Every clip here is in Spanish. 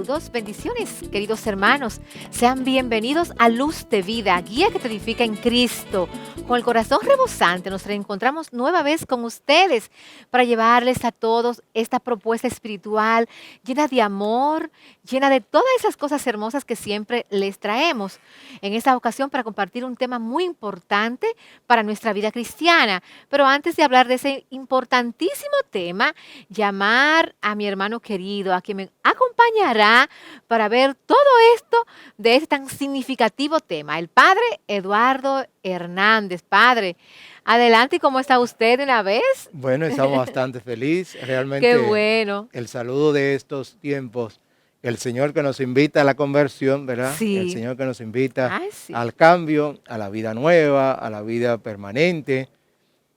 Saludos, bendiciones, queridos hermanos. Sean bienvenidos a Luz de Vida, guía que te edifica en Cristo. Con el corazón rebosante nos reencontramos nueva vez con ustedes para llevarles a todos esta propuesta espiritual llena de amor, llena de todas esas cosas hermosas que siempre les traemos. En esta ocasión para compartir un tema muy importante para nuestra vida cristiana. Pero antes de hablar de ese importantísimo tema, llamar a mi hermano querido, a quien me acompañará para ver todo esto de este tan significativo tema, el padre Eduardo Hernández. Padre, adelante, ¿y cómo está usted de una vez? Bueno, estamos bastante felices. Qué Realmente bueno. el saludo de estos tiempos, el Señor que nos invita a la conversión, ¿verdad? El Sí. Señor que nos invita Ay, sí. al cambio, a la vida nueva, a la vida permanente,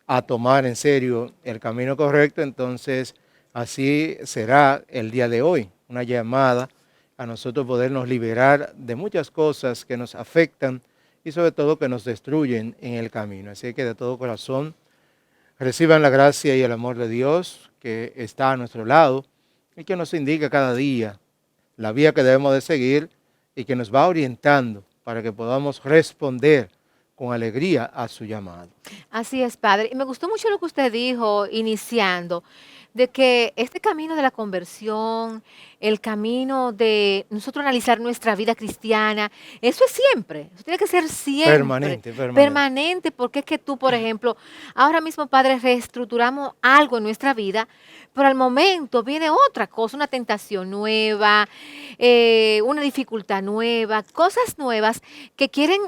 a tomar en serio el camino correcto. Entonces, así será el día de hoy, una llamada a nosotros podernos liberar de muchas cosas que nos afectan y sobre todo que nos destruyen en el camino. Así que de todo corazón, reciban la gracia y el amor de Dios que está a nuestro lado y que nos indica cada día la vía que debemos de seguir y que nos va orientando para que podamos responder con alegría a su llamado. Así es, padre. Y me gustó mucho lo que usted dijo iniciando, de que este camino de la conversión, el camino de nosotros analizar nuestra vida cristiana, eso es siempre, eso tiene que ser siempre, Permanente, permanente. permanente, porque es que tú, por ejemplo, ahora mismo, padre, reestructuramos algo en nuestra vida, pero al momento viene otra cosa, una tentación nueva, una dificultad nueva, cosas nuevas que quieren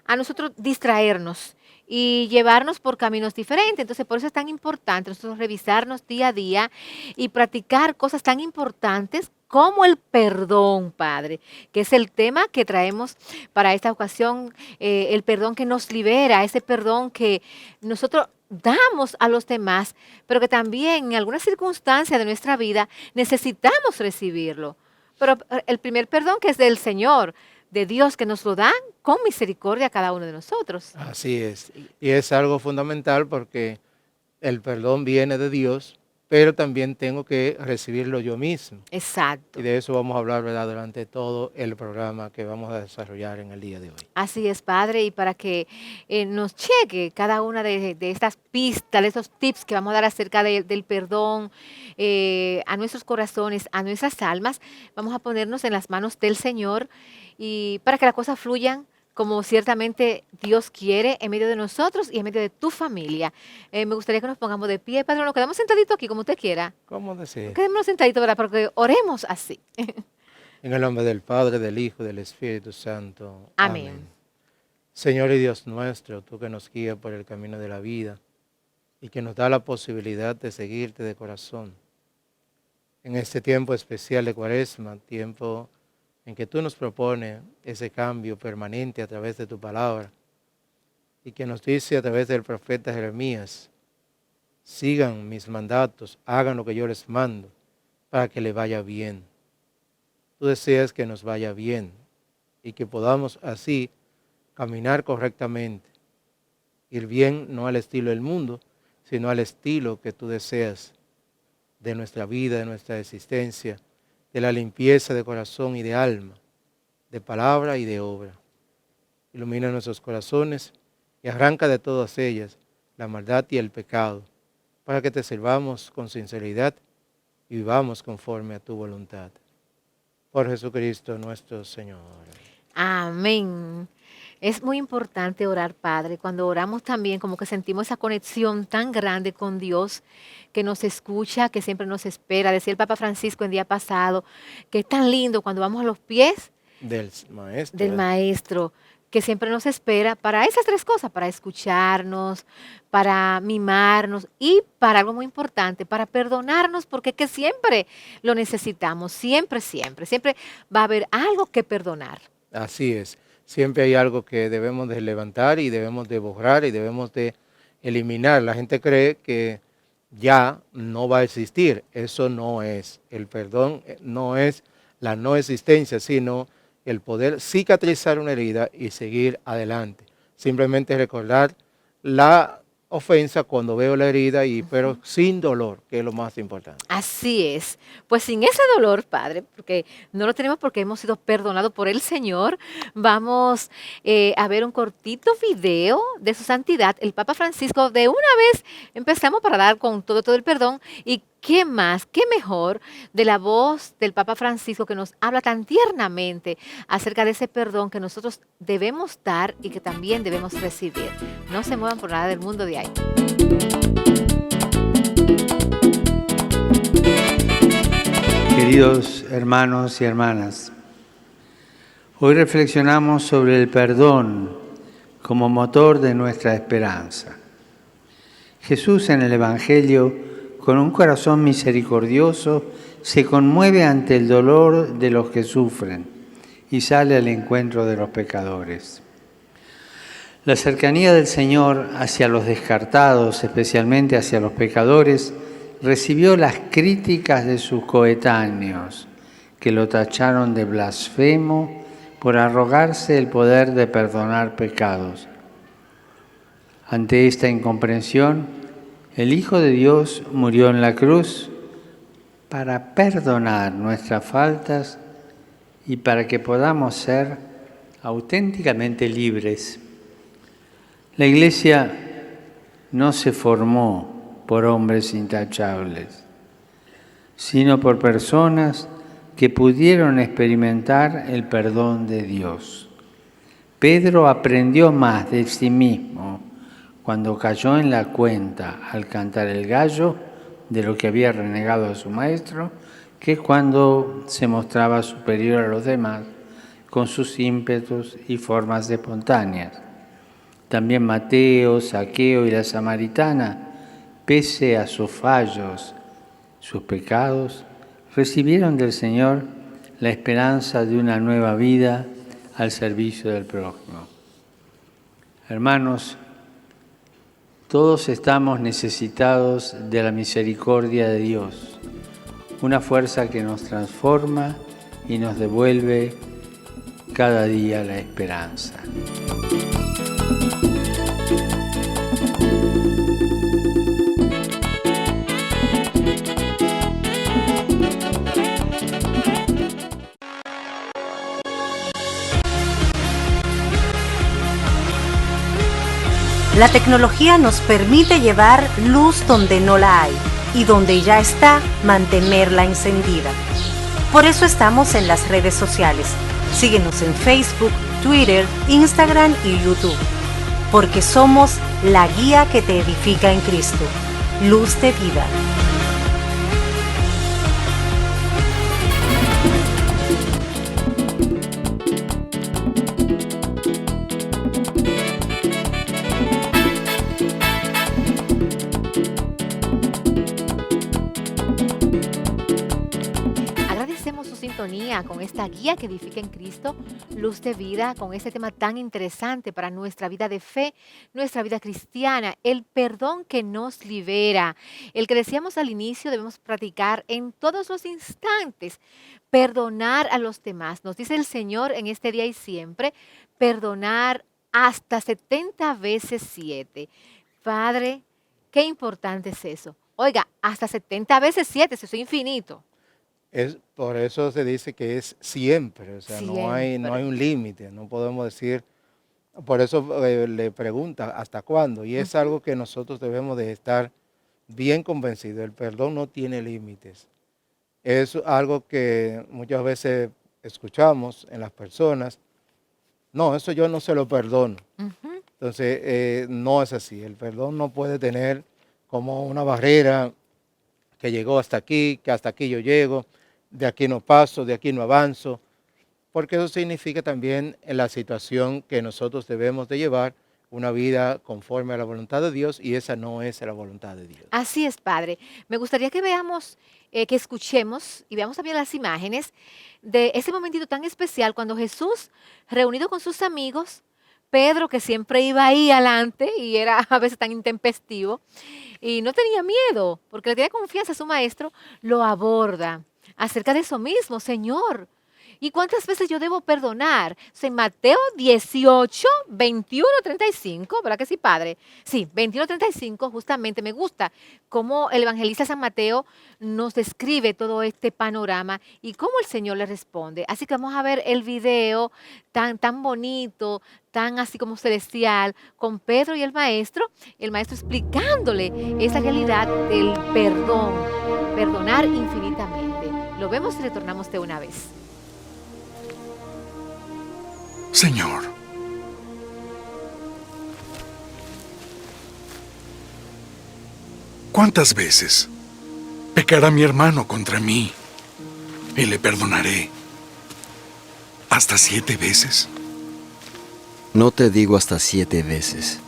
a nosotros distraernos y llevarnos por caminos diferentes. Entonces, por eso es tan importante nosotros revisarnos día a día y practicar cosas tan importantes como el perdón, Padre, que es el tema que traemos para esta ocasión, el perdón que nos libera, ese perdón que nosotros damos a los demás, pero que también en alguna circunstancia de nuestra vida necesitamos recibirlo. Pero el primer perdón que es del Señor, de Dios, que nos lo dan con misericordia a cada uno de nosotros. Así es. Sí, Y es algo fundamental porque el perdón viene de Dios, pero también tengo que recibirlo yo mismo. Y exacto. de eso vamos a hablar, ¿verdad?, durante todo el programa que vamos a desarrollar en el día de hoy. Así es, Padre, y para que nos cheque cada una de estas pistas, de esos tips que vamos a dar acerca del perdón a nuestros corazones, a nuestras almas, vamos a ponernos en las manos del Señor y para que las cosas fluyan como ciertamente Dios quiere en medio de nosotros y en medio de tu familia. Me gustaría que nos pongamos de pie, Padre, nos quedamos sentaditos aquí como usted quiera. ¿Cómo decir? Quedémonos sentaditos, ¿verdad? Porque oremos así. En el nombre del Padre, del Hijo y del Espíritu Santo. Amén. Amén. Señor y Dios nuestro, tú que nos guías por el camino de la vida y que nos da la posibilidad de seguirte de corazón. En este tiempo especial de Cuaresma, tiempo en que tú nos propones ese cambio permanente a través de tu palabra y que nos dice a través del profeta Jeremías, sigan mis mandatos, hagan lo que yo les mando para que le vaya bien. Tú deseas que nos vaya bien y que podamos así caminar correctamente, ir bien no al estilo del mundo, sino al estilo que tú deseas de nuestra vida, de nuestra existencia, de la limpieza de corazón y de alma, de palabra y de obra. Ilumina nuestros corazones y arranca de todas ellas la maldad y el pecado, para que te sirvamos con sinceridad y vivamos conforme a tu voluntad. Por Jesucristo nuestro Señor. Amén. Es muy importante orar, Padre. Cuando oramos también como que sentimos esa conexión tan grande con Dios que nos escucha, que siempre nos espera. Decía el Papa Francisco el día pasado, que es tan lindo cuando vamos a los pies Del Maestro. del Maestro, que siempre nos espera para esas tres cosas, para escucharnos, para mimarnos y para algo muy importante, para perdonarnos, porque es que siempre lo necesitamos, siempre, siempre, siempre va a haber algo que perdonar. Así es. Siempre hay algo que debemos de levantar y debemos de borrar y debemos de eliminar. La gente cree que ya no va a existir. Eso no es. El perdón no es la no existencia, sino el poder cicatrizar una herida y seguir adelante. Simplemente recordar la ofensa cuando veo la herida, pero sin dolor, que es lo más importante. Así es. Pues sin ese dolor, Padre, porque no lo tenemos porque hemos sido perdonados por el Señor, vamos a ver un cortito video de su santidad, el Papa Francisco. De una vez empezamos para dar con todo el perdón. Y qué más, qué mejor de la voz del Papa Francisco que nos habla tan tiernamente acerca de ese perdón que nosotros debemos dar y que también debemos recibir. No se muevan por nada del mundo de ahí. Queridos hermanos y hermanas, hoy reflexionamos sobre el perdón como motor de nuestra esperanza. Jesús en el Evangelio, con un corazón misericordioso, se conmueve ante el dolor de los que sufren y sale al encuentro de los pecadores. La cercanía del Señor hacia los descartados, especialmente hacia los pecadores, recibió las críticas de sus coetáneos, que lo tacharon de blasfemo por arrogarse el poder de perdonar pecados. Ante esta incomprensión, el Hijo de Dios murió en la cruz para perdonar nuestras faltas y para que podamos ser auténticamente libres. La Iglesia no se formó por hombres intachables, sino por personas que pudieron experimentar el perdón de Dios. Pedro aprendió más de sí mismo cuando cayó en la cuenta al cantar el gallo de lo que había renegado a su maestro, que cuando se mostraba superior a los demás con sus ímpetus y formas espontáneas. También Mateo, Zaqueo y la samaritana, pese a sus fallos, sus pecados, recibieron del Señor la esperanza de una nueva vida al servicio del prójimo. Hermanos, todos estamos necesitados de la misericordia de Dios, una fuerza que nos transforma y nos devuelve cada día la esperanza. La tecnología nos permite llevar luz donde no la hay y donde ya está, mantenerla encendida. Por eso estamos en las redes sociales. Síguenos en Facebook, Twitter, Instagram y YouTube. Porque somos la guía que te edifica en Cristo. Luz de vida. Con esta guía que edifica en Cristo, Luz de Vida, con este tema tan interesante para nuestra vida de fe, nuestra vida cristiana, el perdón que nos libera, el que decíamos al inicio debemos practicar en todos los instantes, perdonar a los demás. Nos dice el Señor en este día y siempre, perdonar hasta 70 veces 7. Padre, qué importante es eso. Oiga, hasta 70 veces 7, eso es infinito. Por eso se dice que es siempre, o sea, no hay Siempre. un límite, no podemos decir, por eso le pregunta hasta cuándo, y es algo que nosotros debemos de estar bien convencidos, el perdón no tiene límites. Es algo que muchas veces escuchamos en las personas, no, eso yo no se lo perdono. Entonces, no es así, el perdón no puede tener como una barrera que llegó hasta aquí, que hasta aquí yo llego, de aquí no paso, de aquí no avanzo, porque eso significa también en la situación que nosotros debemos de llevar una vida conforme a la voluntad de Dios, y esa no es la voluntad de Dios. Así es, Padre. Me gustaría que veamos, que escuchemos y veamos también las imágenes de ese momentito tan especial cuando Jesús, reunido con sus amigos, Pedro, que siempre iba ahí adelante y era a veces tan intempestivo, y no tenía miedo, porque le tenía confianza a su maestro, lo aborda acerca de eso mismo, Señor. ¿Y cuántas veces yo debo perdonar? O sea, en Mateo 18, 21, 35, ¿verdad que sí, Padre? Sí, 21, 35, justamente me gusta cómo el evangelista San Mateo nos describe todo este panorama y cómo el Señor le responde. Así que vamos a ver el video tan bonito, tan así como celestial, con Pedro y el maestro explicándole esa realidad del perdón, perdonar infinitamente. Lo vemos y retornamos de una vez. Señor, ¿cuántas veces pecará mi hermano contra mí y le perdonaré? ¿Hasta 7 veces? No te digo hasta 7 veces,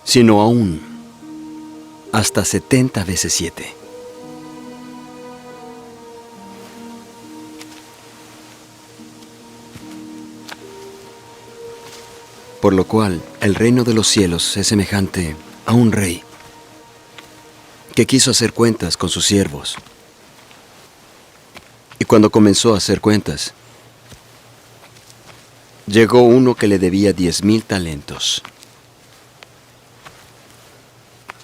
sino aún hasta 70 veces 7. Por lo cual, el reino de los cielos es semejante a un rey que quiso hacer cuentas con sus siervos. Y cuando comenzó a hacer cuentas, llegó uno que le debía 10,000 talentos.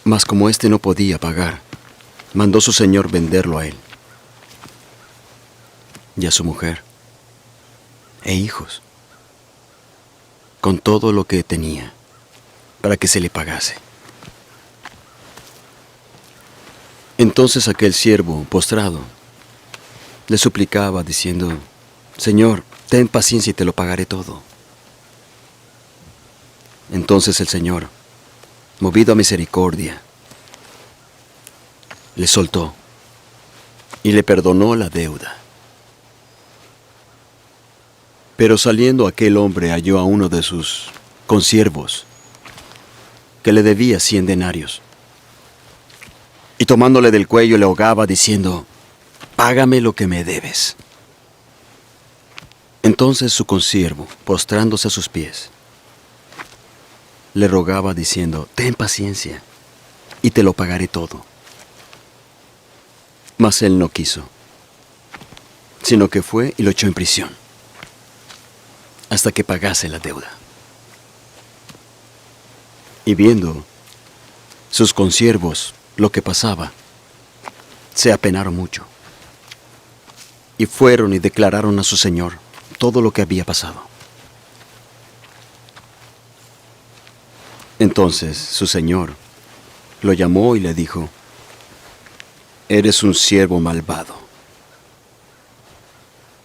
Mas como éste no podía pagar, mandó su señor venderlo a él, y a su mujer, e hijos, con todo lo que tenía, para que se le pagase. Entonces aquel siervo, postrado, le suplicaba, diciendo: Señor, ten paciencia y te lo pagaré todo. Entonces el Señor, movido a misericordia, le soltó y le perdonó la deuda. Pero saliendo aquel hombre halló a uno de sus consiervos que le debía 100 denarios. Y tomándole del cuello le ahogaba diciendo: Págame lo que me debes. Entonces su consiervo, postrándose a sus pies, le rogaba diciendo: Ten paciencia y te lo pagaré todo. Mas él no quiso, sino que fue y lo echó en prisión hasta que pagase la deuda. Y viendo sus consiervos lo que pasaba, se apenaron mucho, y fueron y declararon a su señor todo lo que había pasado. Entonces su señor lo llamó y le dijo: Eres un siervo malvado.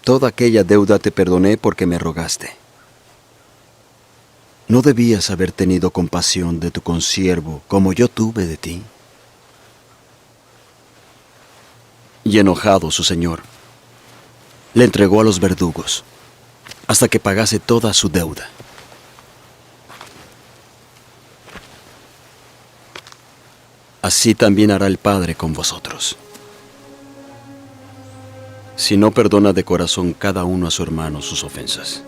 Toda aquella deuda te perdoné porque me rogaste. ¿No debías haber tenido compasión de tu consiervo como yo tuve de ti? Y enojado su señor, le entregó a los verdugos hasta que pagase toda su deuda. Así también hará el Padre con vosotros, si no perdona de corazón cada uno a su hermano sus ofensas.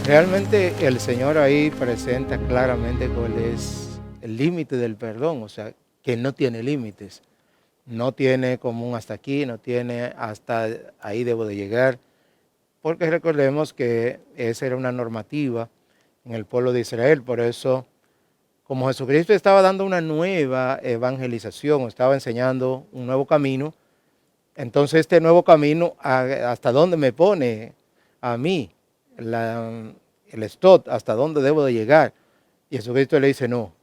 Realmente el Señor ahí presenta claramente cuál es el límite del perdón, o sea, que no tiene límites. No tiene como un hasta aquí, no tiene hasta ahí debo de llegar, porque recordemos que esa era una normativa en el pueblo de Israel. Por eso, como Jesucristo estaba dando una nueva evangelización, estaba enseñando un nuevo camino, entonces este nuevo camino, ¿hasta dónde me pone a mí? El stop, ¿hasta dónde debo de llegar? Y Jesucristo le dice: no,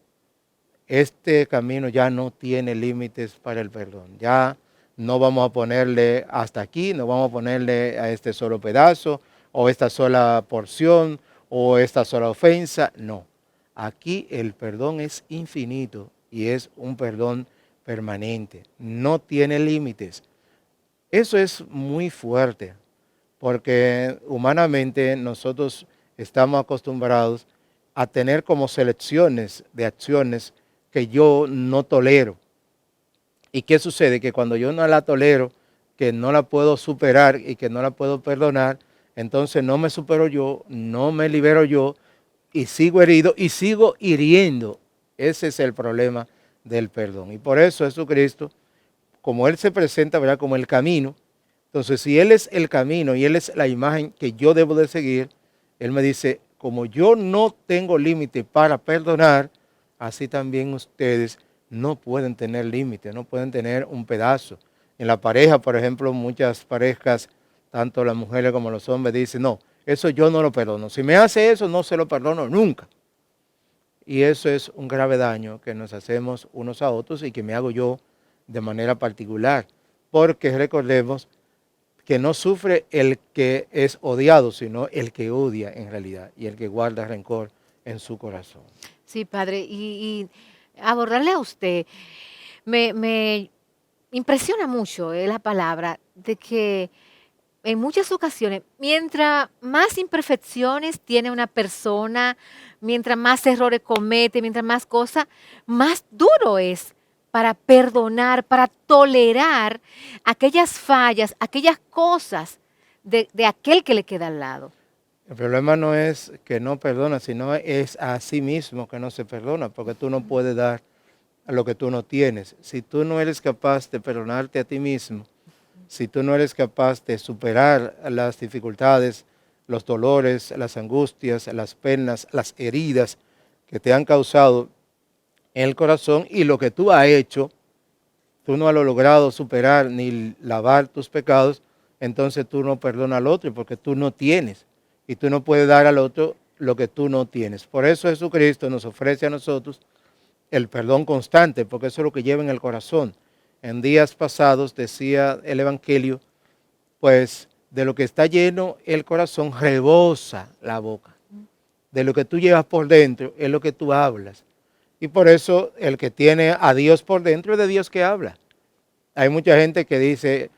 este camino ya no tiene límites para el perdón. Ya no vamos a ponerle hasta aquí, no vamos a ponerle a este solo pedazo, o esta sola porción, o esta sola ofensa. No, aquí el perdón es infinito y es un perdón permanente. No tiene límites. Eso es muy fuerte, porque humanamente nosotros estamos acostumbrados a tener como selecciones de acciones que yo no tolero. ¿Y qué sucede? Que cuando yo no la tolero, que no la puedo superar y que no la puedo perdonar, entonces no me supero yo, no me libero yo y sigo herido y sigo hiriendo. Ese es el problema del perdón. Y por eso Jesucristo, como Él se presenta, ¿verdad?, como el camino, entonces si Él es el camino y Él es la imagen que yo debo de seguir, Él me dice, como yo no tengo límite para perdonar, así también ustedes no pueden tener límite, no pueden tener un pedazo. En la pareja, por ejemplo, muchas parejas, tanto las mujeres como los hombres, dicen, no, eso yo no lo perdono. Si me hace eso, no se lo perdono nunca. Y eso es un grave daño que nos hacemos unos a otros y que me hago yo de manera particular. Porque recordemos que no sufre el que es odiado, sino el que odia en realidad y el que guarda rencor en su corazón. Sí, padre, y abordarle a usted, me impresiona mucho la palabra de que en muchas ocasiones, mientras más imperfecciones tiene una persona, mientras más errores comete, mientras más cosas, más duro es para perdonar, para tolerar aquellas fallas, aquellas cosas de aquel que le queda al lado. El problema no es que no perdona, sino es a sí mismo que no se perdona, porque tú no puedes dar a lo que tú no tienes. Si tú no eres capaz de perdonarte a ti mismo, si tú no eres capaz de superar las dificultades, los dolores, las angustias, las penas, las heridas que te han causado en el corazón y lo que tú has hecho, tú no has logrado superar ni lavar tus pecados, entonces tú no perdonas al otro porque tú no tienes. Y tú no puedes dar al otro lo que tú no tienes. Por eso Jesucristo nos ofrece a nosotros el perdón constante, porque eso es lo que lleva en el corazón. En días pasados decía el Evangelio, pues de lo que está lleno el corazón rebosa la boca. De lo que tú llevas por dentro es lo que tú hablas. Y por eso el que tiene a Dios por dentro es de Dios que habla. Hay mucha gente que dice,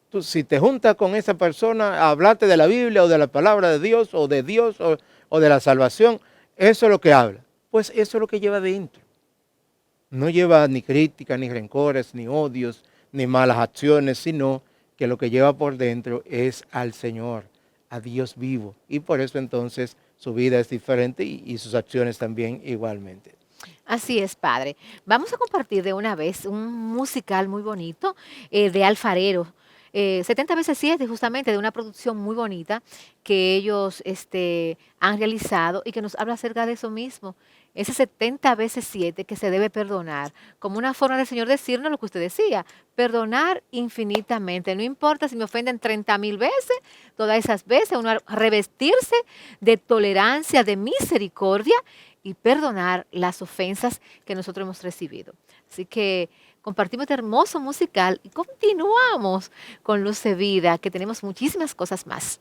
tú, si te juntas con esa persona a hablarte de la Biblia o de la palabra de Dios o de la salvación, eso es lo que habla. Pues eso es lo que lleva dentro. No lleva ni crítica, ni rencores, ni odios, ni malas acciones, sino que lo que lleva por dentro es al Señor, a Dios vivo. Y por eso entonces su vida es diferente y sus acciones también igualmente. Así es, padre. Vamos a compartir de una vez un musical muy bonito de Alfarero. 70 veces 7, justamente, de una producción muy bonita que ellos han realizado y que nos habla acerca de eso mismo. Ese 70 veces 7 que se debe perdonar, como una forma del Señor decirnos lo que usted decía, perdonar infinitamente. No importa si me ofenden 30,000 veces, todas esas veces, uno revestirse de tolerancia, de misericordia y perdonar las ofensas que nosotros hemos recibido. Así que compartimos este hermoso musical y continuamos con Luz de Vida, que tenemos muchísimas cosas más.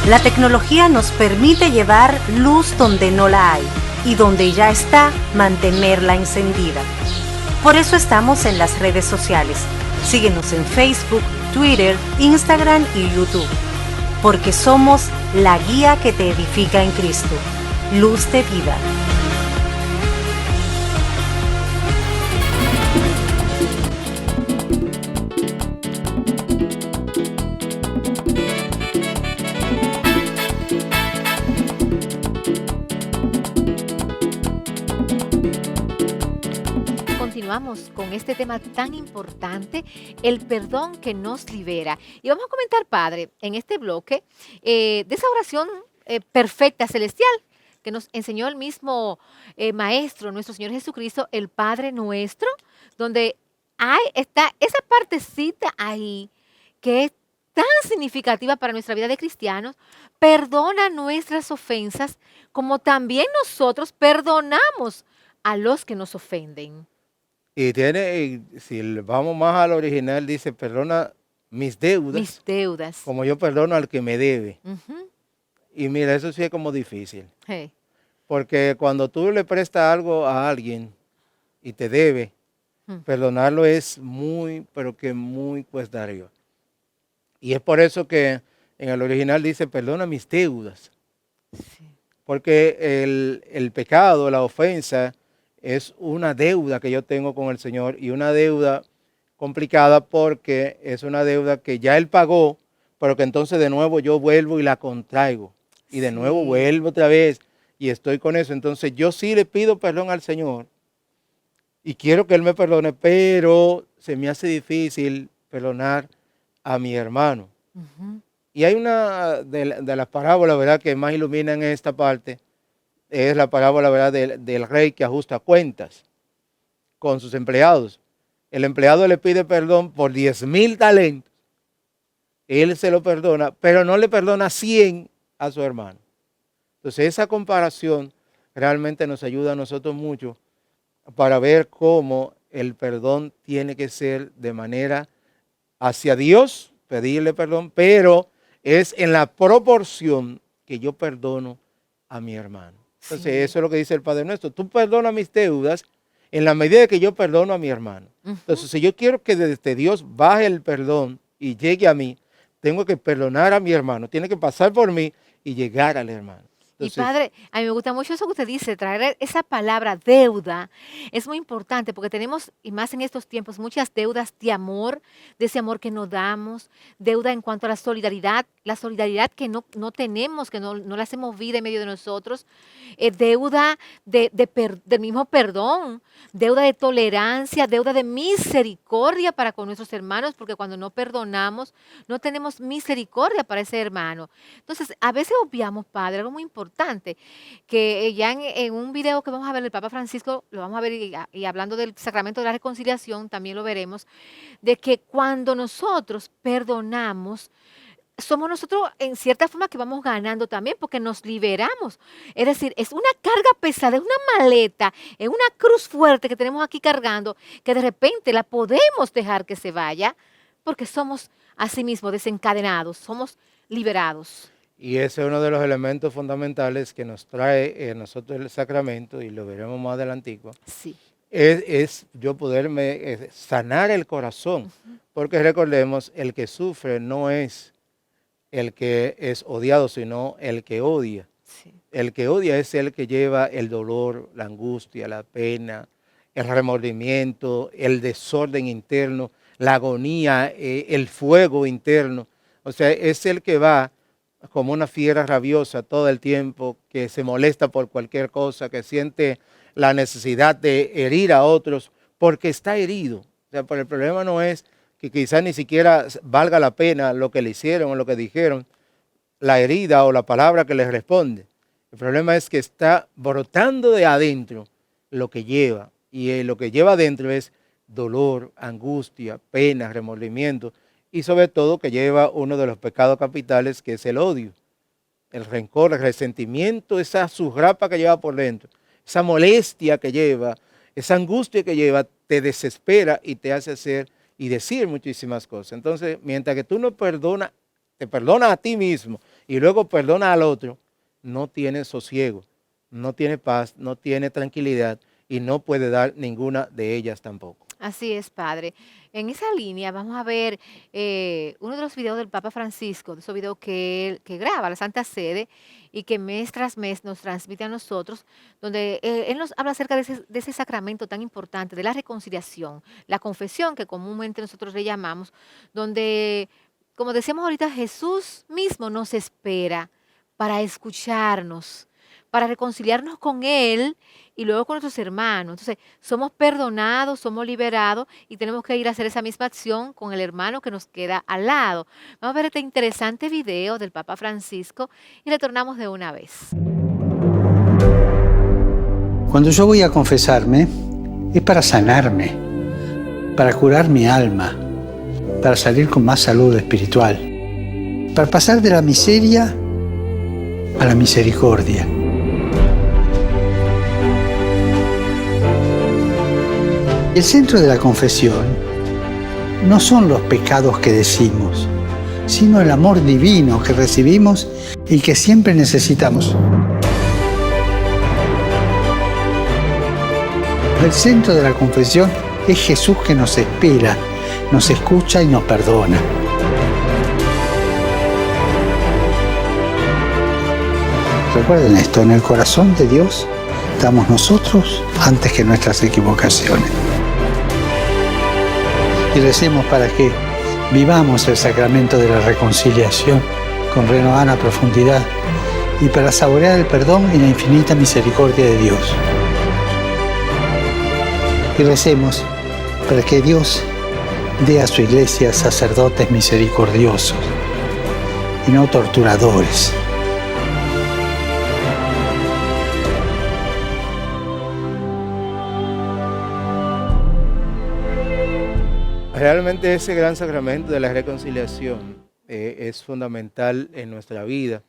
La tecnología nos permite llevar luz donde no la hay y donde ya está, mantenerla encendida. Por eso estamos en las redes sociales. Síguenos en Facebook, Twitter, Instagram y YouTube. Porque somos la guía que te edifica en Cristo. Luz de vida. Continuamos con este tema tan importante, el perdón que nos libera. Y vamos a comentar, Padre, en este bloque, de esa oración perfecta, celestial, que nos enseñó el mismo Maestro, nuestro Señor Jesucristo, el Padre Nuestro, donde está esa partecita ahí que es tan significativa para nuestra vida de cristianos. Perdona nuestras ofensas, como también nosotros perdonamos a los que nos ofenden. Y si vamos más al original, dice, perdona mis deudas, Mis deudas. como yo perdono al que me debe. Ujú. Y mira, eso sí es como difícil. Hey. Porque cuando tú le prestas algo a alguien y te debe, perdonarlo es muy, pero que muy cuesta arriba. Y es por eso que en el original dice, perdona mis deudas. Sí. Porque el pecado, la ofensa, es una deuda que yo tengo con el Señor, y una deuda complicada porque es una deuda que ya Él pagó, pero que entonces de nuevo yo vuelvo y la contraigo. Y de nuevo Sí. vuelvo otra vez y estoy con eso. Entonces yo sí le pido perdón al Señor y quiero que Él me perdone, pero se me hace difícil perdonar a mi hermano. Ujú. Y hay una de las parábolas, ¿verdad?, que más iluminan esta parte, es la parábola, ¿verdad?, del rey que ajusta cuentas con sus empleados. El empleado le pide perdón por 10,000 talentos. Él se lo perdona, pero no le perdona 100 a su hermano. Entonces esa comparación realmente nos ayuda a nosotros mucho para ver cómo el perdón tiene que ser de manera hacia Dios, pedirle perdón, pero es en la proporción que yo perdono a mi hermano. Entonces, Sí. eso es lo que dice el Padre Nuestro. Tú perdonas mis deudas en la medida que yo perdono a mi hermano. Ujú. Entonces, si yo quiero que desde Dios baje el perdón y llegue a mí, tengo que perdonar a mi hermano. Tiene que pasar por mí y llegar al hermano. Y Entonces, Padre, a mí me gusta mucho eso que usted dice, traer esa palabra deuda es muy importante porque tenemos, y más en estos tiempos, muchas deudas de amor, de ese amor que no damos, deuda en cuanto a la solidaridad que no tenemos, que no la hacemos vida en medio de nosotros, deuda del mismo perdón, deuda de tolerancia, deuda de misericordia para con nuestros hermanos, porque cuando no perdonamos, no tenemos misericordia para ese hermano. Entonces, a veces obviamos, Padre, algo muy importante, que ya en un video que vamos a ver del Papa Francisco, lo vamos a ver y hablando del sacramento de la reconciliación, también lo veremos, de que cuando nosotros perdonamos, somos nosotros en cierta forma que vamos ganando también porque nos liberamos. Es decir, es una carga pesada, es una maleta, es una cruz fuerte que tenemos aquí cargando, que de repente la podemos dejar que se vaya porque somos asimismo desencadenados, somos liberados. y ese es uno de los elementos fundamentales que nos trae nosotros el sacramento, y lo veremos más adelantico, Sí. es yo poderme sanar el corazón. Porque recordemos, el que sufre no es el que es odiado, sino el que odia. Sí. El que odia es el que lleva el dolor, la angustia, la pena, el remordimiento, el desorden interno, la agonía, el fuego interno. O sea, es el que va como una fiera rabiosa todo el tiempo, que se molesta por cualquier cosa, que siente la necesidad de herir a otros porque está herido. O sea, pero el problema no es que quizás ni siquiera valga la pena lo que le hicieron o lo que dijeron, la herida o la palabra que les responde. El problema es que está brotando de adentro lo que lleva, y lo que lleva adentro es dolor, angustia, pena, remordimiento, y sobre todo que lleva uno de los pecados capitales, que es el odio, el rencor, el resentimiento, esa sugrapa que lleva por dentro, esa molestia que lleva, esa angustia que lleva, te desespera y te hace hacer y decir muchísimas cosas. Entonces, mientras que tú no perdonas, te perdonas a ti mismo y luego perdona al otro, no tiene sosiego, no tiene paz, no tiene tranquilidad y no puede dar ninguna de ellas tampoco. Así es, padre. En esa línea vamos a ver uno de los videos del Papa Francisco, de esos videos que graba la Santa Sede y que mes tras mes nos transmite a nosotros, donde él nos habla acerca de ese sacramento tan importante, de la reconciliación, la confesión que comúnmente nosotros le llamamos, donde, como decíamos ahorita, Jesús mismo nos espera para escucharnos, para reconciliarnos con Él y luego con nuestros hermanos. Entonces, somos perdonados, somos liberados y tenemos que ir a hacer esa misma acción con el hermano que nos queda al lado. Vamos a ver este interesante video del Papa Francisco y retornamos de una vez. Cuando yo voy a confesarme, es para sanarme, para curar mi alma, para salir con más salud espiritual, para pasar de la miseria a la misericordia. El centro de la confesión no son los pecados que decimos, sino el amor divino que recibimos y que siempre necesitamos. El centro de la confesión es Jesús que nos espera, nos escucha y nos perdona. Recuerden esto, en el corazón de Dios estamos nosotros antes que nuestras equivocaciones. Y recemos para que vivamos el sacramento de la reconciliación con renovada profundidad y para saborear el perdón y la infinita misericordia de Dios. Y recemos para que Dios dé a su iglesia sacerdotes misericordiosos y no torturadores. Realmente ese gran sacramento de la reconciliación es fundamental en nuestra vida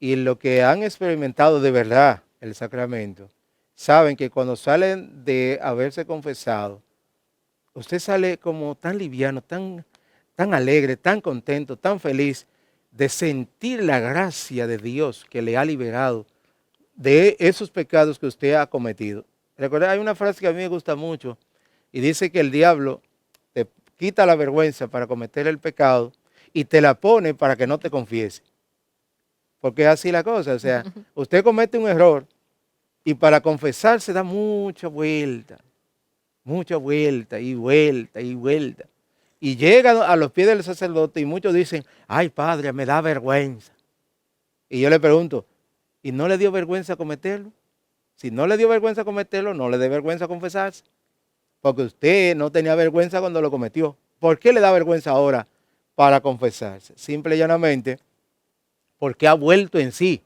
y lo que han experimentado de verdad el sacramento, saben que cuando salen de haberse confesado, usted sale como tan liviano, tan alegre, tan contento, tan feliz de sentir la gracia de Dios que le ha liberado de esos pecados que usted ha cometido. Recuerda, hay una frase que a mí me gusta mucho y dice que el diablo te quita la vergüenza para cometer el pecado y te la pone para que no te confiese. Porque es así la cosa, o sea, usted comete un error y para confesarse da mucha vuelta y vuelta y vuelta. Y llega a los pies del sacerdote y muchos dicen, ay padre, me da vergüenza. Y yo le pregunto, ¿y no le dio vergüenza cometerlo? Si no le dio vergüenza cometerlo, no le dé vergüenza confesarse. Porque usted no tenía vergüenza cuando lo cometió. ¿Por qué le da vergüenza ahora para confesarse? Simple y llanamente, porque ha vuelto en sí.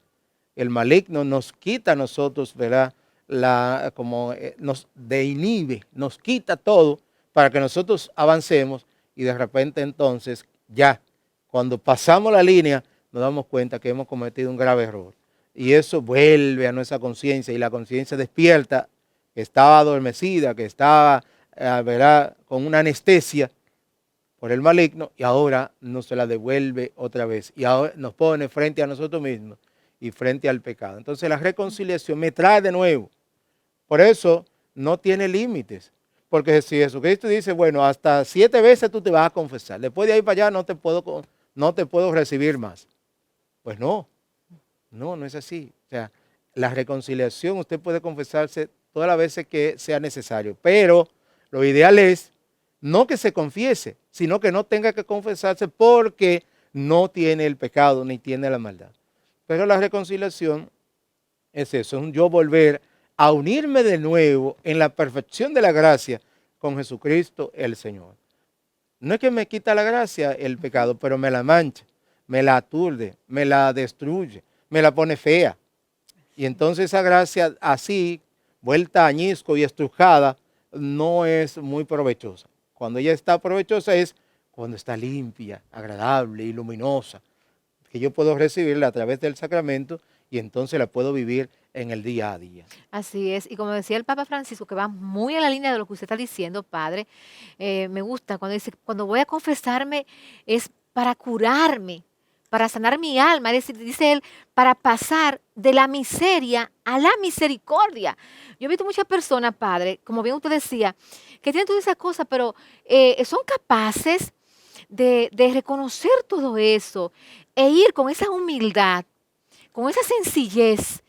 El maligno nos quita a nosotros, ¿verdad? Nos desinhibe, nos quita todo para que nosotros avancemos y de repente entonces ya, cuando pasamos la línea, nos damos cuenta que hemos cometido un grave error. Y eso vuelve a nuestra conciencia y la conciencia despierta, que estaba adormecida, que estaba, ¿verdad?, con una anestesia por el maligno y ahora nos la devuelve otra vez y ahora nos pone frente a nosotros mismos y frente al pecado. Entonces la reconciliación me trae de nuevo. Por eso no tiene límites. Porque si Jesucristo dice, bueno, hasta 7 veces tú te vas a confesar. Después de ahí para allá no te puedo recibir más. Pues no es así. O sea, la reconciliación usted puede confesarse todas las veces que sea necesario. Pero lo ideal es no que se confiese, sino que no tenga que confesarse porque no tiene el pecado ni tiene la maldad. Pero la reconciliación es eso, es un yo volver a unirme de nuevo en la perfección de la gracia con Jesucristo el Señor. No es que me quita la gracia el pecado, pero me la mancha, me la aturde, me la destruye, me la pone fea. Y entonces esa gracia así, vuelta añisco y estrujada, no es muy provechosa. Cuando ella está provechosa es cuando está limpia, agradable y luminosa, que yo puedo recibirla a través del sacramento y entonces la puedo vivir en el día a día. Así es, y como decía el Papa Francisco, que va muy en la línea de lo que usted está diciendo, padre, me gusta cuando dice, cuando voy a confesarme es para curarme, para sanar mi alma, es decir, dice él, para pasar de la miseria a la misericordia. Yo he visto muchas personas, Padre, como bien usted decía, que tienen todas esas cosas, pero son capaces de reconocer todo eso e ir con esa humildad, con esa sencillez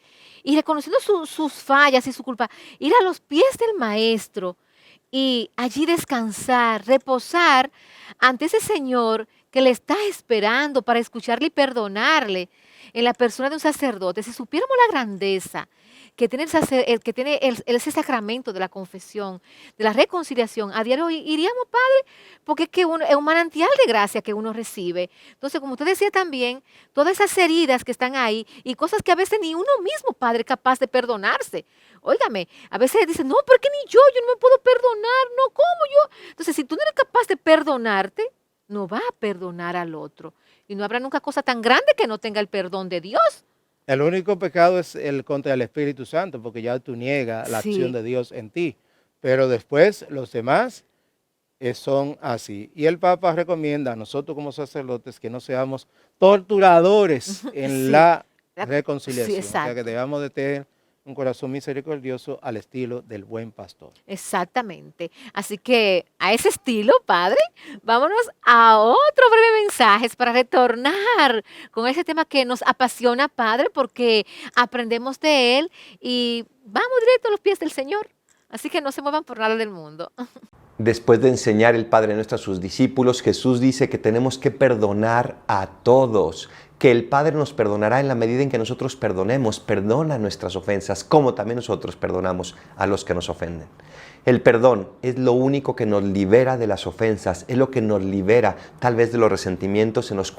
y reconociendo sus fallas y su culpa, ir a los pies del Maestro y allí descansar, reposar ante ese Señor que le está esperando para escucharle y perdonarle en la persona de un sacerdote. Si supiéramos la grandeza que tiene, ese sacramento de la confesión, de la reconciliación, a diario iríamos, Padre, porque es que es un manantial de gracia que uno recibe. Entonces, como usted decía también, todas esas heridas que están ahí y cosas que a veces ni uno mismo, Padre, es capaz de perdonarse. Óigame, a veces dicen, no, porque ni yo no me puedo perdonar, no, ¿cómo yo? Entonces, si tú no eres capaz de perdonarte, no va a perdonar al otro. Y no habrá nunca cosa tan grande que no tenga el perdón de Dios. El único pecado es el contra el Espíritu Santo, porque ya tú niegas la acción Sí, de Dios en ti. Pero después los demás son así. Y el Papa recomienda a nosotros como sacerdotes que no seamos torturadores en sí, la sí, reconciliación. O sea, que exacto. debamos de tener un corazón misericordioso al estilo del buen pastor. Exactamente. Así que a ese estilo, Padre, vámonos a otro breve mensaje para retornar con ese tema que nos apasiona, Padre, porque aprendemos de él y vamos directo a los pies del Señor. Así que no se muevan por nada del mundo. Después de enseñar el Padre Nuestro a sus discípulos, Jesús dice que tenemos que perdonar a todos, que el Padre nos perdonará en la medida en que nosotros perdonemos. Perdona nuestras ofensas, como también nosotros perdonamos a los que nos ofenden. El perdón es lo único que nos libera de las ofensas, es lo que nos libera tal vez de los resentimientos en los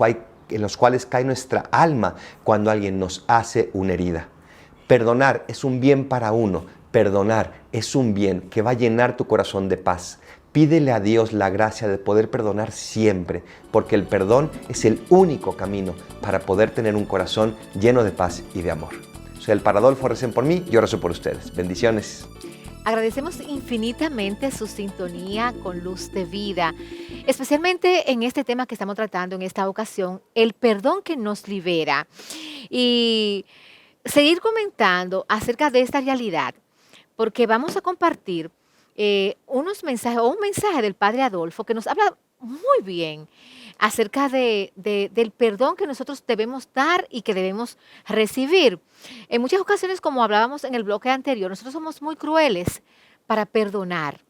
cuales cae nuestra alma cuando alguien nos hace una herida. Perdonar es un bien para uno. Perdonar es un bien que va a llenar tu corazón de paz. Pídele a Dios la gracia de poder perdonar siempre, porque el perdón es el único camino para poder tener un corazón lleno de paz y de amor. Soy el Paradolfo, recen por mí, yo rezo por ustedes. Bendiciones. Agradecemos infinitamente su sintonía con Luz de Vida, especialmente en este tema que estamos tratando en esta ocasión, el perdón que nos libera. Y seguir comentando acerca de esta realidad, porque vamos a compartir unos mensajes o un mensaje del Padre Adolfo que nos habla muy bien acerca del perdón que nosotros debemos dar y que debemos recibir. En muchas ocasiones, como hablábamos en el bloque anterior, nosotros somos muy crueles para perdonar,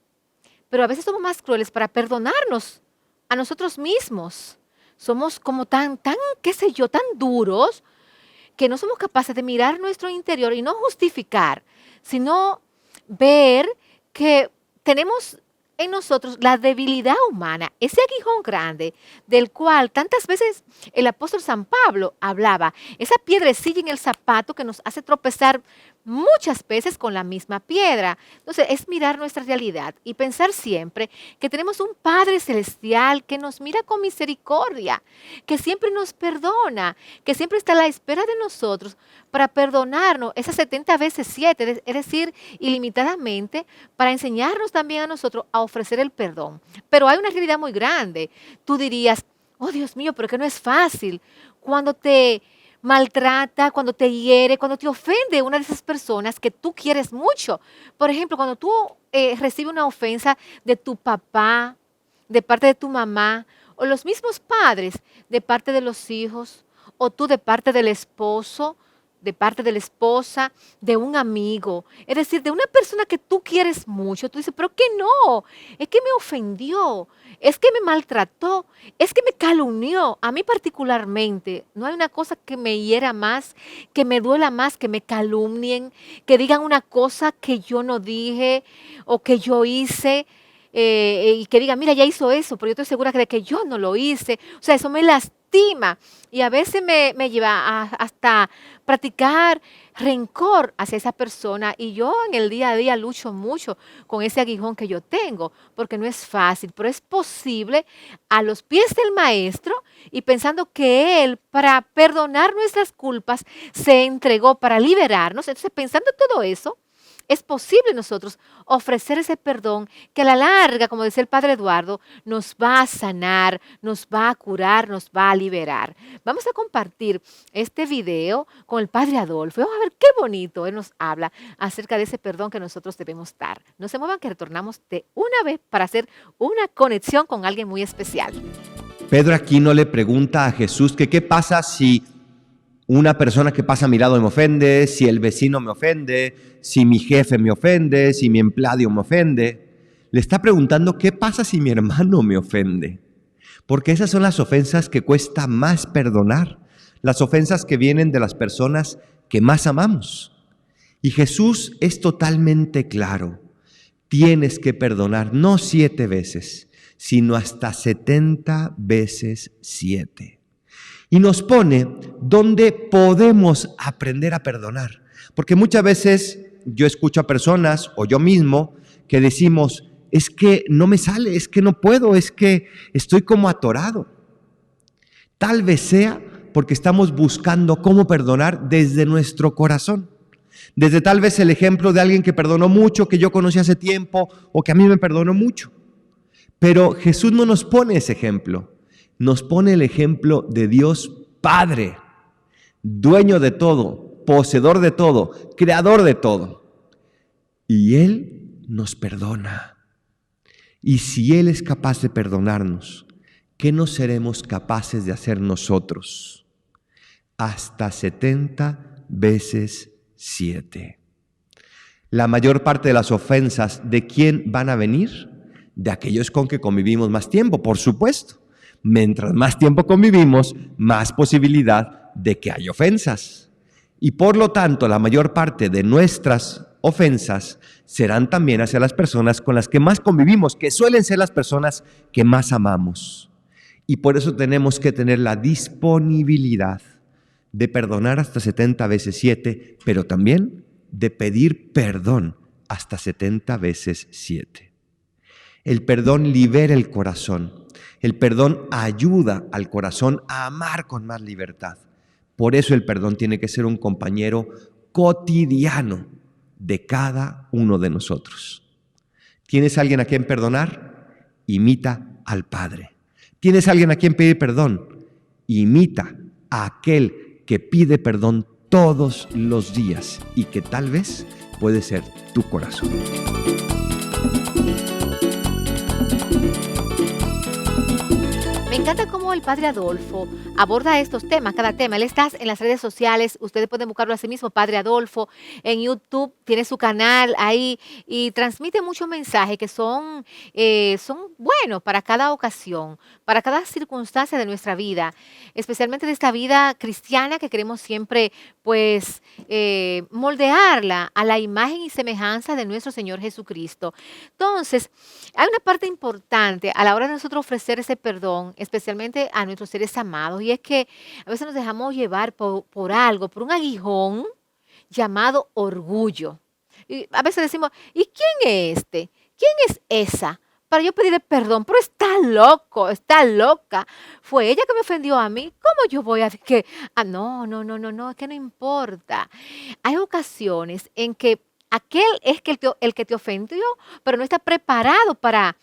pero a veces somos más crueles para perdonarnos a nosotros mismos. Somos como qué sé yo, tan duros que no somos capaces de mirar nuestro interior y no justificar, sino ver que tenemos en nosotros la debilidad humana, ese aguijón grande del cual tantas veces el apóstol San Pablo hablaba, esa piedrecilla en el zapato que nos hace tropezar muchas veces con la misma piedra. Entonces es mirar nuestra realidad y pensar siempre que tenemos un Padre Celestial que nos mira con misericordia, que siempre nos perdona, que siempre está a la espera de nosotros para perdonarnos esas 70 veces 7, es decir, ilimitadamente, para enseñarnos también a nosotros a ofrecer el perdón. Pero hay una realidad muy grande. Tú dirías, oh Dios mío, pero que no es fácil. Cuando te maltrata, cuando te hiere, cuando te ofende una de esas personas que tú quieres mucho. Por ejemplo, cuando tú recibes una ofensa de tu papá, de parte de tu mamá, o los mismos padres de parte de los hijos, o tú de parte del esposo, de parte de la esposa, de un amigo, es decir, de una persona que tú quieres mucho. Tú dices, pero que no, es que me ofendió, es que me maltrató, es que me calumnió. A mí particularmente, no hay una cosa que me hiera más, que me duela más, que me calumnien, que digan una cosa que yo no dije o que yo hice. Y que digan, mira, ya hizo eso, pero yo estoy segura de que yo no lo hice. O sea, eso me lastima y a veces me lleva hasta practicar rencor hacia esa persona, y yo en el día a día lucho mucho con ese aguijón que yo tengo, porque no es fácil, pero es posible a los pies del Maestro y pensando que Él, para perdonar nuestras culpas, se entregó para liberarnos. Entonces, pensando en todo eso, es posible nosotros ofrecer ese perdón que a la larga, como decía el Padre Eduardo, nos va a sanar, nos va a curar, nos va a liberar. Vamos a compartir este video con el Padre Adolfo. Vamos a ver qué bonito él nos habla acerca de ese perdón que nosotros debemos dar. No se muevan que retornamos de una vez para hacer una conexión con alguien muy especial. Pedro Aquino le pregunta a Jesús que qué pasa si una persona que pasa a mi lado me ofende, si el vecino me ofende, si mi jefe me ofende, si mi empleado me ofende. Le está preguntando qué pasa si mi hermano me ofende. Porque esas son las ofensas que cuesta más perdonar, las ofensas que vienen de las personas que más amamos. Y Jesús es totalmente claro. Tienes que perdonar no 7 veces, sino hasta 70 veces 7. Y nos pone donde podemos aprender a perdonar. Porque muchas veces yo escucho a personas o yo mismo que decimos, es que no me sale, es que no puedo, es que estoy como atorado. Tal vez sea porque estamos buscando cómo perdonar desde nuestro corazón. Desde tal vez el ejemplo de alguien que perdonó mucho, que yo conocí hace tiempo o que a mí me perdonó mucho. Pero Jesús no nos pone ese ejemplo. Nos pone el ejemplo de Dios Padre, dueño de todo, poseedor de todo, creador de todo. Y Él nos perdona. Y si Él es capaz de perdonarnos, ¿qué no seremos capaces de hacer nosotros? Hasta 70 veces 7. La mayor parte de las ofensas, ¿de quién van a venir? De aquellos con que convivimos más tiempo, por supuesto. Mientras más tiempo convivimos, más posibilidad de que haya ofensas. Y por lo tanto, la mayor parte de nuestras ofensas serán también hacia las personas con las que más convivimos, que suelen ser las personas que más amamos. Y por eso tenemos que tener la disponibilidad de perdonar hasta 70 veces 7, pero también de pedir perdón hasta 70 veces 7. El perdón libera el corazón. El perdón ayuda al corazón a amar con más libertad. Por eso el perdón tiene que ser un compañero cotidiano de cada uno de nosotros. ¿Tienes alguien a quien perdonar? Imita al Padre. ¿Tienes alguien a quien pedir perdón? Imita a aquel que pide perdón todos los días y que tal vez puede ser tu corazón. Me encanta cómo el Padre Adolfo aborda estos temas, cada tema. Él está en las redes sociales, ustedes pueden buscarlo a sí mismo, Padre Adolfo. En YouTube tiene su canal ahí y transmite muchos mensajes que son buenos para cada ocasión, para cada circunstancia de nuestra vida, especialmente de esta vida cristiana que queremos siempre pues moldearla a la imagen y semejanza de nuestro Señor Jesucristo. Entonces, hay una parte importante a la hora de nosotros ofrecer ese perdón, especialmente a nuestros seres amados, y es que a veces nos dejamos llevar por algo, por un aguijón llamado orgullo. Y a veces decimos, ¿y quién es este? ¿Quién es esa? Para yo pedirle perdón, pero está loco, está loca. Fue ella que me ofendió a mí. ¿Cómo yo voy a decir que, no, es que no importa? Hay ocasiones en que aquel es que el que te ofendió, pero no está preparado para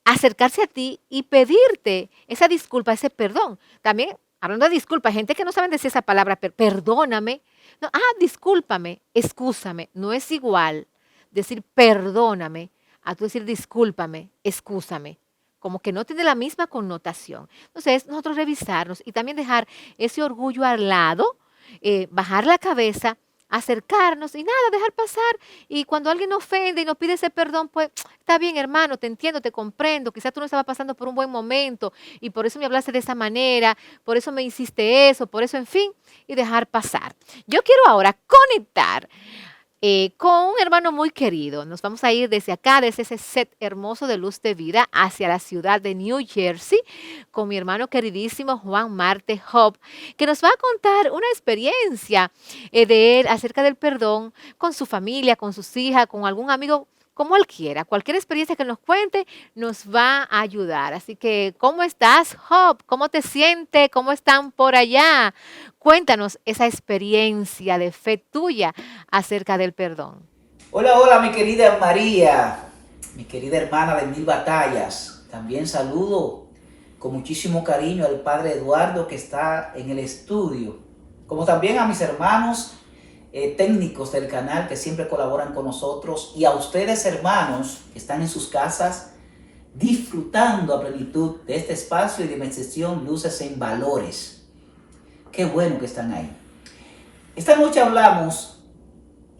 acercarse a ti y pedirte esa disculpa, ese perdón. También, hablando de disculpa, hay gente que no sabe decir esa palabra, perdóname. No, discúlpame, excúsame. No es igual decir perdóname a tú decir discúlpame, excúsame. Como que no tiene la misma connotación. Entonces, nosotros revisarnos y también dejar ese orgullo al lado, bajar la cabeza, acercarnos y nada, dejar pasar. Y cuando alguien nos ofende y nos pide ese perdón, pues está bien, hermano, te entiendo, te comprendo. Quizás tú no estabas pasando por un buen momento y por eso me hablaste de esa manera, por eso me hiciste eso, por eso, en fin, y dejar pasar. Yo quiero ahora conectar con un hermano muy querido. Nos vamos a ir desde acá, desde ese set hermoso de Luz de Vida, hacia la ciudad de New Jersey, con mi hermano queridísimo Juan Marte Job, que nos va a contar una experiencia de él acerca del perdón con su familia, con sus hijas, con algún amigo, como él quiera. Cualquier experiencia que nos cuente nos va a ayudar. Así que, ¿cómo estás, Job? ¿Cómo te sientes? ¿Cómo están por allá? Cuéntanos esa experiencia de fe tuya acerca del perdón. Hola, hola, mi querida María, mi querida hermana de mil batallas. También saludo con muchísimo cariño al Padre Eduardo que está en el estudio, como también a mis hermanos técnicos del canal que siempre colaboran con nosotros, y a ustedes, hermanos, que están en sus casas disfrutando a plenitud de este espacio y de mi sesión Luces en Valores. Qué bueno que están ahí. Esta noche hablamos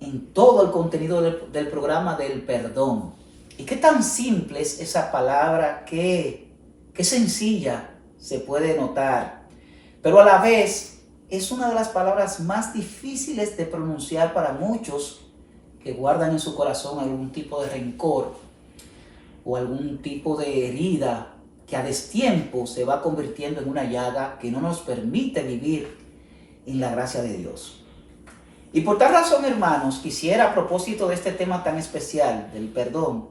en todo el contenido del programa del perdón. Y qué tan simple es esa palabra, qué sencilla se puede notar, pero a la vez es una de las palabras más difíciles de pronunciar para muchos que guardan en su corazón algún tipo de rencor o algún tipo de herida que a destiempo se va convirtiendo en una llaga que no nos permite vivir en la gracia de Dios. Y por tal razón, hermanos, quisiera, a propósito de este tema tan especial del perdón,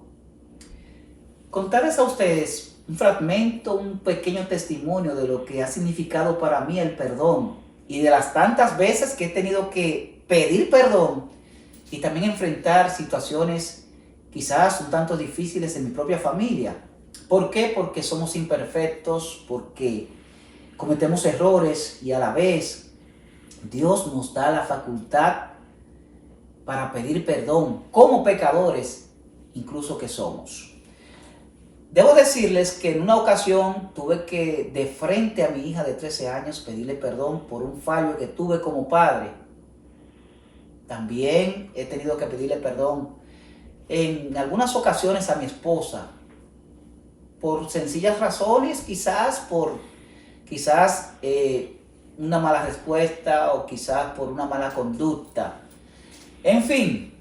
contarles a ustedes un fragmento, un pequeño testimonio de lo que ha significado para mí el perdón y de las tantas veces que he tenido que pedir perdón y también enfrentar situaciones quizás un tanto difíciles en mi propia familia. ¿Por qué? Porque somos imperfectos, porque cometemos errores y a la vez Dios nos da la facultad para pedir perdón como pecadores, incluso que somos. Debo decirles que en una ocasión tuve que, de frente a mi hija de 13 años, pedirle perdón por un fallo que tuve como padre. También he tenido que pedirle perdón en algunas ocasiones a mi esposa, por sencillas razones, quizás una mala respuesta o quizás por una mala conducta. En fin,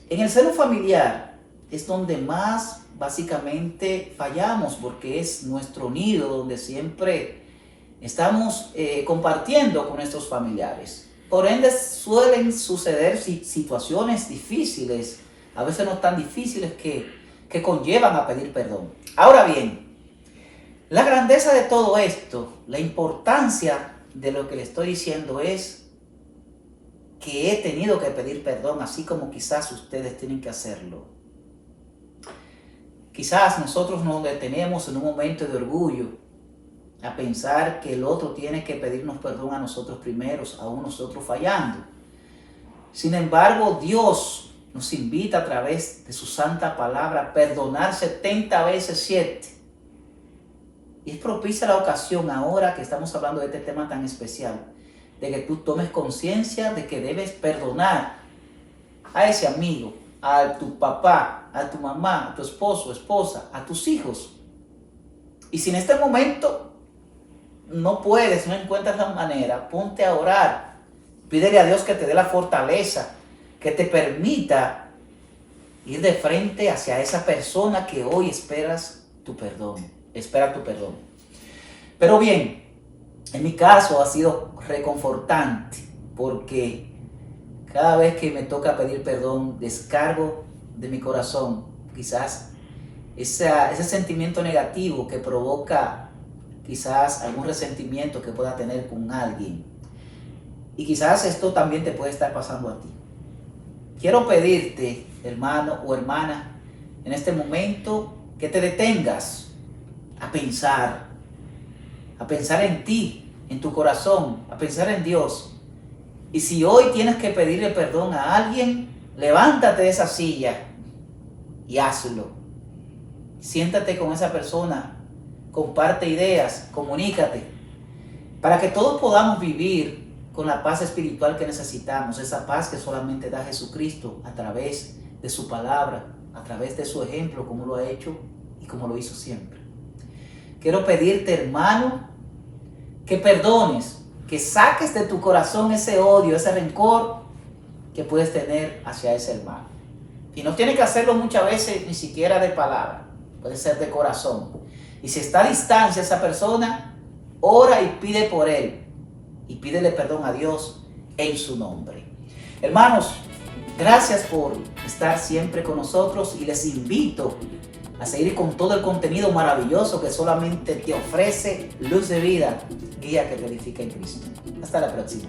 en el seno familiar es donde más básicamente fallamos, porque es nuestro nido donde siempre estamos compartiendo con nuestros familiares. Por ende suelen suceder situaciones difíciles, a veces no tan difíciles, que conllevan a pedir perdón. Ahora bien, la grandeza de todo esto, la importancia de lo que le estoy diciendo es que he tenido que pedir perdón, así como quizás ustedes tienen que hacerlo. Quizás nosotros nos detenemos en un momento de orgullo a pensar que el otro tiene que pedirnos perdón a nosotros primeros, aún nosotros fallando. Sin embargo, Dios nos invita a través de su santa palabra a perdonar 70 veces 7. Y es propicia la ocasión, ahora que estamos hablando de este tema tan especial, de que tú tomes conciencia de que debes perdonar a ese amigo, a tu papá, a tu mamá, a tu esposo, esposa, a tus hijos. Y si en este momento no puedes, no encuentras la manera, ponte a orar. Pídele a Dios que te dé la fortaleza, que te permita ir de frente hacia esa persona que hoy espera tu perdón. Pero bien, en mi caso ha sido reconfortante, porque cada vez que me toca pedir perdón, descargo de mi corazón quizás ese sentimiento negativo que provoca quizás algún resentimiento que pueda tener con alguien. Y quizás esto también te puede estar pasando a ti. Quiero pedirte, hermano o hermana, en este momento que te detengas a pensar en ti, en tu corazón, a pensar en Dios. Y si hoy tienes que pedirle perdón a alguien, levántate de esa silla y hazlo. Siéntate con esa persona, comparte ideas, comunícate, para que todos podamos vivir con la paz espiritual que necesitamos, esa paz que solamente da Jesucristo a través de su palabra, a través de su ejemplo, como lo ha hecho y como lo hizo siempre. Quiero pedirte, hermano, que perdones, que saques de tu corazón ese odio, ese rencor que puedes tener hacia ese hermano. Y no tienes que hacerlo muchas veces ni siquiera de palabra, puede ser de corazón. Y si está a distancia esa persona, ora y pide por él. Y pídele perdón a Dios en su nombre. Hermanos, gracias por estar siempre con nosotros y les invito a seguir con todo el contenido maravilloso que solamente te ofrece Luz de Vida, guía que te edifica en Cristo. Hasta la próxima.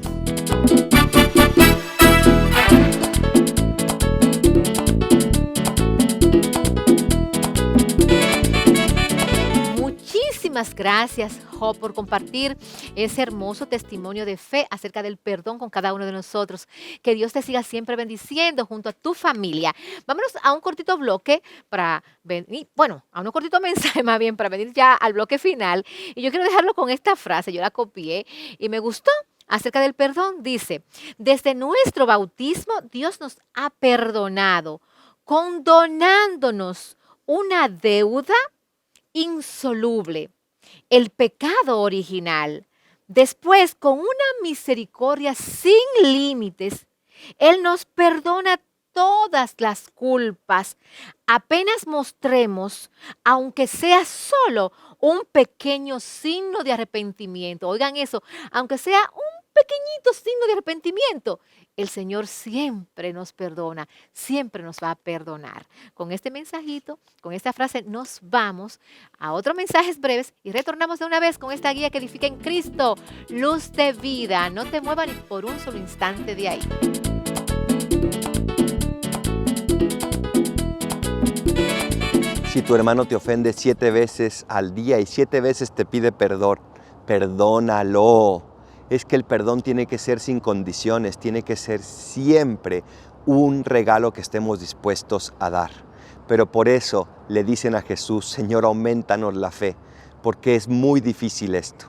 Muchísimas gracias, Job, por compartir ese hermoso testimonio de fe acerca del perdón con cada uno de nosotros. Que Dios te siga siempre bendiciendo junto a tu familia. Vámonos a un cortito bloque para venir, bueno, a un cortito mensaje más bien para venir ya al bloque final. Y yo quiero dejarlo con esta frase, yo la copié y me gustó. Acerca del perdón, dice, desde nuestro bautismo Dios nos ha perdonado, condonándonos una deuda insoluble, el pecado original. Después, con una misericordia sin límites, Él nos perdona todas las culpas. Apenas mostremos, aunque sea solo un pequeño signo de arrepentimiento. Oigan eso, aunque sea un pequeñito signo de arrepentimiento, el Señor siempre nos perdona, siempre nos va a perdonar. Con este mensajito, con esta frase, nos vamos a otros mensajes breves y retornamos de una vez con esta guía que edifica en Cristo, luz de vida. No te muevas ni por un solo instante de ahí. Si tu hermano te ofende 7 veces al día y 7 veces te pide perdón, perdónalo. Es que el perdón tiene que ser sin condiciones, tiene que ser siempre un regalo que estemos dispuestos a dar. Pero por eso le dicen a Jesús, Señor, aumentanos la fe, porque es muy difícil esto.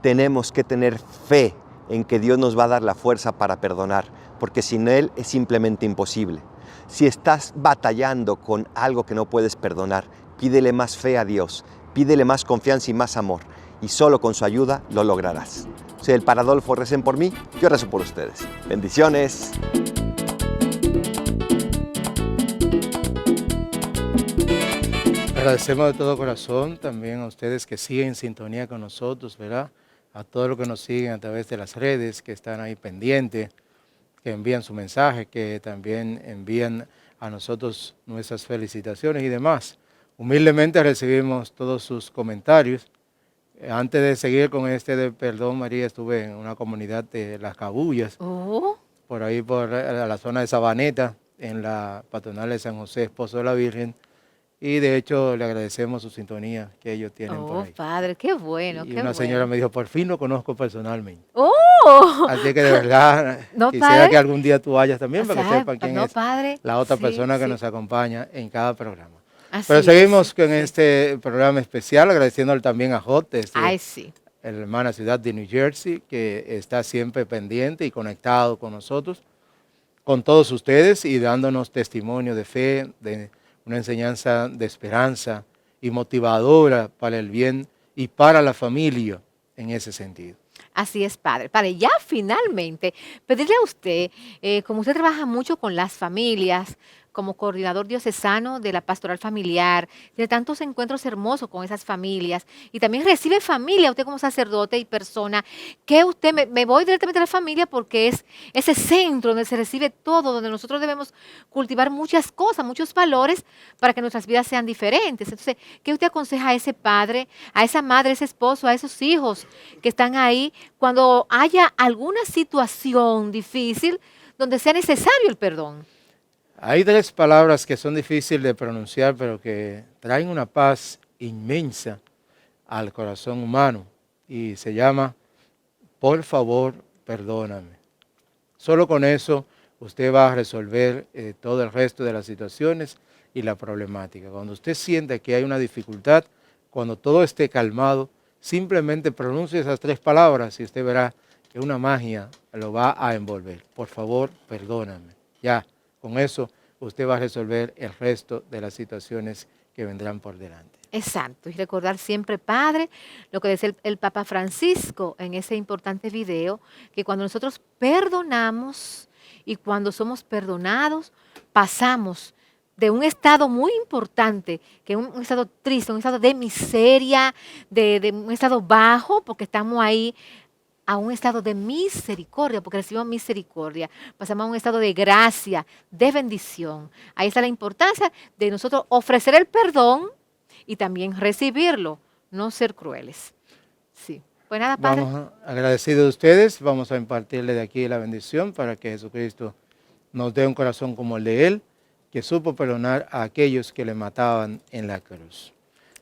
Tenemos que tener fe en que Dios nos va a dar la fuerza para perdonar, porque sin Él es simplemente imposible. Si estás batallando con algo que no puedes perdonar, pídele más fe a Dios, pídele más confianza y más amor, y solo con su ayuda lo lograrás. Soy el Padre Adolfo, recen por mí, yo rezo por ustedes. Bendiciones. Agradecemos de todo corazón también a ustedes que siguen en sintonía con nosotros, ¿verdad? A todos los que nos siguen a través de las redes, que están ahí pendientes, que envían su mensaje, que también envían a nosotros nuestras felicitaciones y demás. Humildemente recibimos todos sus comentarios. Antes de seguir con este de perdón, María, estuve en una comunidad de Las Cabullas, por ahí por la zona de Sabaneta, en la patronal de San José, Esposo de la Virgen, y de hecho le agradecemos su sintonía que ellos tienen por ahí. Padre, qué bueno, Y qué una bueno. señora me dijo, por fin lo conozco personalmente. ¡Oh! Así que de verdad, No, quisiera padre. que algún día tú vayas también para que ¿Sabe? sepan quién No, es padre. la otra Sí, persona que sí. nos acompaña en cada programa. Así Pero es, seguimos con sí. este programa especial, agradeciéndole también a Jot, Ay, sí. la hermana ciudad de New Jersey, que está siempre pendiente y conectado con nosotros, con todos ustedes y dándonos testimonio de fe, de una enseñanza de esperanza y motivadora para el bien y para la familia en ese sentido. Así es, padre. Padre, ya finalmente, pedirle a usted, como usted trabaja mucho con las familias, como coordinador diocesano de la pastoral familiar, tiene tantos encuentros hermosos con esas familias y también recibe familia, usted como sacerdote y persona, que usted, me voy directamente a la familia porque es ese centro donde se recibe todo, donde nosotros debemos cultivar muchas cosas, muchos valores para que nuestras vidas sean diferentes. Entonces, ¿qué usted aconseja a ese padre, a esa madre, a ese esposo, a esos hijos que están ahí cuando haya alguna situación difícil donde sea necesario el perdón? Hay 3 palabras que son difíciles de pronunciar, pero que traen una paz inmensa al corazón humano y se llama, por favor, perdóname. Solo con eso usted va a resolver todo el resto de las situaciones y la problemática. Cuando usted sienta que hay una dificultad, cuando todo esté calmado, simplemente pronuncie esas 3 palabras y usted verá que una magia lo va a envolver. Por favor, perdóname. Ya. Con eso usted va a resolver el resto de las situaciones que vendrán por delante. Exacto, y recordar siempre, Padre, lo que decía el Papa Francisco en ese importante video, que cuando nosotros perdonamos y cuando somos perdonados, pasamos de un estado muy importante, que es un estado triste, un estado de miseria, de un estado bajo, porque estamos ahí, a un estado de misericordia, porque recibimos misericordia. Pasamos a un estado de gracia, de bendición. Ahí está la importancia de nosotros ofrecer el perdón y también recibirlo, no ser crueles. Sí. Pues nada, Padre. Vamos agradecidos de ustedes, vamos a impartirle de aquí la bendición para que Jesucristo nos dé un corazón como el de Él, que supo perdonar a aquellos que le mataban en la cruz.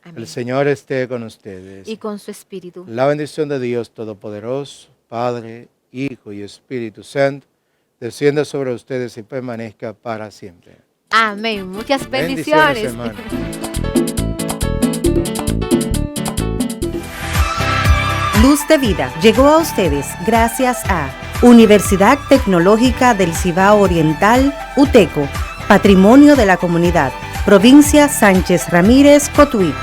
Amén. El Señor esté con ustedes. Y con su espíritu. La bendición de Dios Todopoderoso, Padre, Hijo y Espíritu Santo, descienda sobre ustedes y permanezca para siempre. Amén. Muchas bendiciones. Hermanos. Luz de Vida llegó a ustedes gracias a Universidad Tecnológica del Cibao Oriental, UTECO, Patrimonio de la Comunidad, Provincia Sánchez Ramírez, Cotuí.